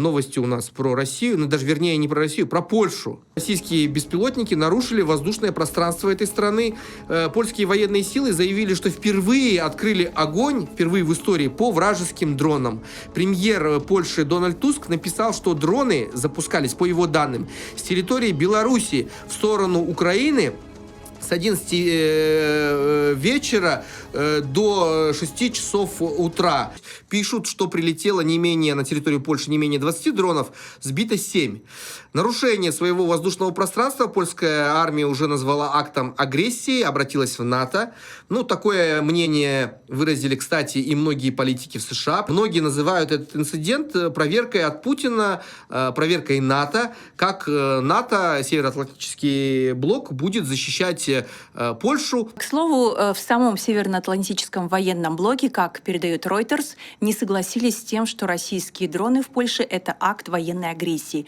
новости у нас про Россию, ну даже вернее не про Россию, про Польшу. Российские беспилотники нарушили воздушное пространство этой страны. Польские военные силы заявили, что впервые открыли огонь, впервые в истории, по вражеским дронам. Премьер Польши Дональд Туск написал, что дроны запускались, по его данным, с территории Беларуси в сторону Украины с 11 вечера до 6 часов утра. Пишут, что прилетело на территорию Польши не менее 20 дронов, сбито 7. Нарушение своего воздушного пространства польская армия уже назвала актом агрессии, обратилась в НАТО. Ну, такое мнение выразили, кстати, и многие политики в США. Многие называют этот инцидент проверкой от Путина, проверкой НАТО, как НАТО, Североатлантический блок, будет защищать Польшу. К слову, в самом Североатлантическом военном блоке, как передает Reuters, не согласились с тем, что российские дроны в Польше — это акт военной агрессии.